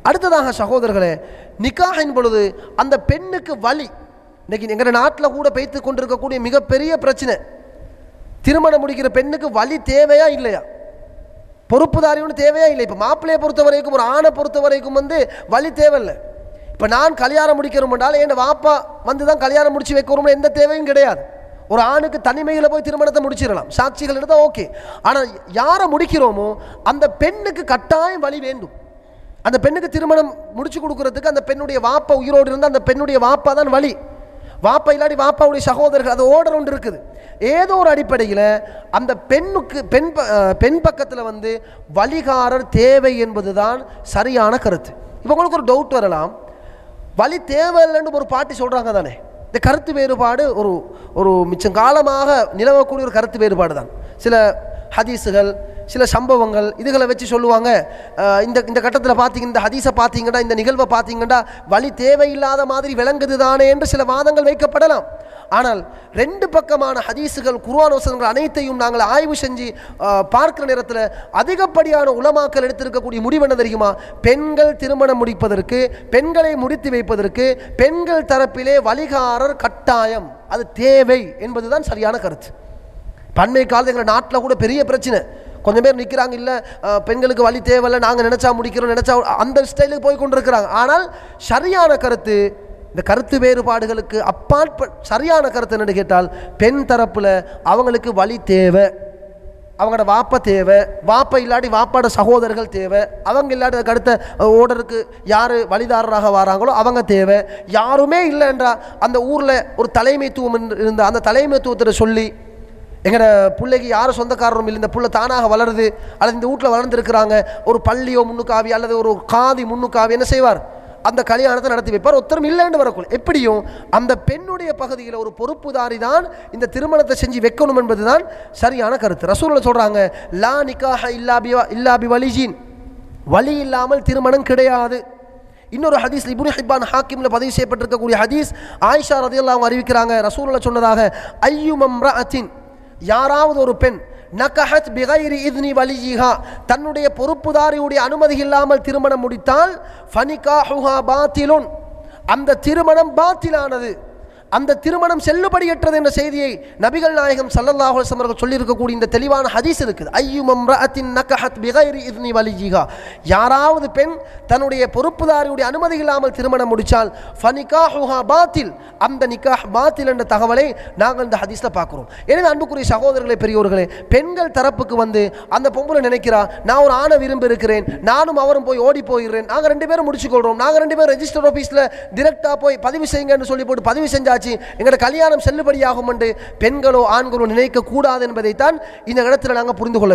அடுத்ததாக சகோதரர்களே, நிக்காஹின் பொழுது அந்த பெண்ணுக்கு வலி, இன்னைக்கு எங்கள் நாட்டில் கூட பெய்த்து கொண்டிருக்கக்கூடிய மிகப்பெரிய பிரச்சனை, திருமணம் முடிக்கிற பெண்ணுக்கு வலி தேவையா இல்லையா, பொறுப்புதாரி ஒன்று தேவையா இல்லை. இப்போ மாப்பிள்ளையை பொறுத்த வரைக்கும், ஒரு ஆணை பொறுத்த வரைக்கும் வலி தேவையில்லை. இப்போ நான் கல்யாணம் முடிக்கிறோம் என்றால் என் வாப்பா தான் கல்யாணம் முடிச்சு வைக்கிறோம்னு எந்த தேவையும் கிடையாது. ஒரு ஆணுக்கு தனிமையில் போய் திருமணத்தை முடிச்சிடலாம், சாட்சிகள் எடுத்தால் ஓகே. ஆனால் யாரை முடிக்கிறோமோ அந்த பெண்ணுக்கு கட்டாயம் வழி வேண்டும். அந்த பெண்ணுக்கு திருமணம் முடிச்சு கொடுக்கறதுக்கு அந்த பெண்ணுடைய வாப்பா உயிரோடு இருந்தால் அந்த பெண்ணுடைய வாப்பா தான் வழி. வாப்பா இல்லாட்டி வாப்பாவுடைய சகோதரர்கள், அது ஓர்டர் ஒன்று இருக்குது. ஏதோ ஒரு அடிப்படையில் அந்த பெண்ணுக்கு பெண் பக்கத்தில் வழிகாரர் தேவை என்பதுதான் சரியான கருத்து. இப்போ உங்களுக்கு ஒரு டவுட் வரலாம், வழி தேவையில்லைன்னு ஒரு பாட்டி சொல்கிறாங்க தானே. இந்த கருத்து வேறுபாடு ஒரு மிச்சம் காலமாக நிலவக்கூடிய ஒரு கருத்து வேறுபாடு தான். சில ஹதீஸுகள், சில சம்பவங்கள் இதுகளை வச்சு சொல்லுவாங்க, இந்த கட்டத்தில் பார்த்தீங்கன்னா, இந்த ஹதீஸை பார்த்தீங்கன்னா, இந்த நிகழ்வை பார்த்தீங்கன்னா வழி தேவையில்லாத மாதிரி விளங்குது தானே என்று சில வாதங்கள் வைக்கப்படலாம். ஆனால் ரெண்டு பக்கமான ஹதீஸுகள், குர்ஆன் வசனங்கள் அனைத்தையும் நாங்கள் ஆய்வு செஞ்சு பார்க்கிற நேரத்தில் அதிகப்படியான உலமாக்கள் எடுத்திருக்கக்கூடிய முடிவு என்ன தெரியுமா? பெண்கள் திருமணம் முடிப்பதற்கு, பெண்களை முடித்து வைப்பதற்கு பெண்கள் தரப்பிலே வழிகாரர் கட்டாயம், அது தேவை என்பதுதான் சரியான கருத்து. பண்மை காலத்தில் எங்கள் நாட்டில் கூட பெரிய பிரச்சனை, கொஞ்சம் பேர் நிற்கிறாங்க, இல்லை பெண்களுக்கு வழி தேவையில்லை, நாங்கள் நினச்சா முடிக்கிறோம், நினச்சா அந்த ஸ்டைலுக்கு போய் கொண்டிருக்கிறாங்க. ஆனால் சரியான கருத்து, இந்த கருத்து வேறுபாடுகளுக்கு சரியான கருத்து என்னன்னு கேட்டால், பெண் தரப்பில் அவங்களுக்கு வழி தேவை, அவங்களோட வாப்பா தேவை, வாப்பா இல்லாட்டி வாப்பாட சகோதரர்கள் தேவை, அவங்க இல்லாட்டி அதுக்கு அடுத்த ஓர்டருக்கு யார் வழிதாரராக வராங்களோ அவங்க தேவை. யாருமே இல்லைன்றா அந்த ஊரில் ஒரு தலைமைத்துவம் இருந்த அந்த தலைமைத்துவத்தை சொல்லி, எங்களோட பிள்ளைக்கு யாரும் சொந்தக்காரரும் இல்லை, இந்த பிள்ளை தானாக வளருது அல்லது இந்த வீட்டில் வளர்ந்துருக்கிறாங்க, ஒரு பள்ளியோ முன்னுக்காவி அல்லது ஒரு காதி முன்னுக்காவி என்ன செய்வார், அந்த கல்யாணத்தை நடத்தி வைப்பார். ஒருத்தரும் இல்லைன்னு வரக்குள்ள எப்படியும் அந்த பெண்ணுடைய பகுதியில் ஒரு பொறுப்புதாரி தான் இந்த திருமணத்தை செஞ்சு வைக்கணும் என்பதுதான் சரியான கருத்து. ரசூலுல்லாஹ் சொல்றாங்க, லா நிக்காஹ இல்லா பி வலிஜின், வலி இல்லாமல் திருமணம் கிடையாது. இன்னொரு ஹதீஸ் இப்னு ஹிப்பான் ஹாக்கிம்ல பதிவு செய்யப்பட்டிருக்கக்கூடிய ஹதீஸ், ஆயிஷா ரலியல்லாஹு அன்ஹா அறிவிக்கிறாங்க, ரசூலுல்லாஹ் சொன்னதாக, ஐயும் இம்ரஅத்தின், யாராவது ஒரு பெண் நகஹத் பிகைரி இத்னி வலிஹா, தன்னுடைய பொறுப்புதாரியுடைய அனுமதி இல்லாமல் திருமணம் முடித்தால் ஃபனிகாஹுஹா பாத்திலுன், அந்த திருமணம் பாத்திலானது, அந்த திருமணம் செல்லுபடியற்றது என்ற செய்தியை நபிகள் நாயகம் ஸல்லல்லாஹு அலைஹி வஸல்லம் அவர்கள் சொல்லியிருக்கக்கூடிய இந்த தெளிவான ஹதீஸ் இருக்குது. ஐயும் இம்ரஅத்தின் நகஹத் பிகைரி இத்னி வலிஹா, யாராவது பெண் தன்னுடைய பொறுப்புதாரியுடைய அனுமதி இல்லாமல் திருமணம் முடித்தால் ஃபனிகாஹுஹா பாத்தில், அந்த நிக்காஹ் பாத்தில் என்ற தகவலை நாங்கள் இந்த ஹதீஸில் பார்க்குறோம். எனவே அன்புக்குரிய சகோதரர்களே, பெரியோர்களே, பெண்கள் தரப்புக்கு அந்த பொம்பளை நினைக்கிறா, நான் ஒரு ஆணை விரும்பி இருக்கிறேன், நானும் அவரும் போய் ஓடி போயிடுறேன், நாங்கள் ரெண்டு பேரும் முடிச்சுக்கொள்கிறோம், நாங்கள் ரெண்டு பேரும் ரெஜிஸ்டர் ஆஃபீஸில் டிரெக்டாக போய் பதிவு செய்யுங்கன்னு சொல்லி போட்டு பதிவு செஞ்சாச்சு, எங்களோட கல்யாணம் செல்லுபடியாகும் என்று பெண்களோ ஆண்களோ நினைக்க கூடாது என்பதைத்தான் இந்த இடத்துல நாங்கள் புரிந்து கொள்ள வேண்டும்.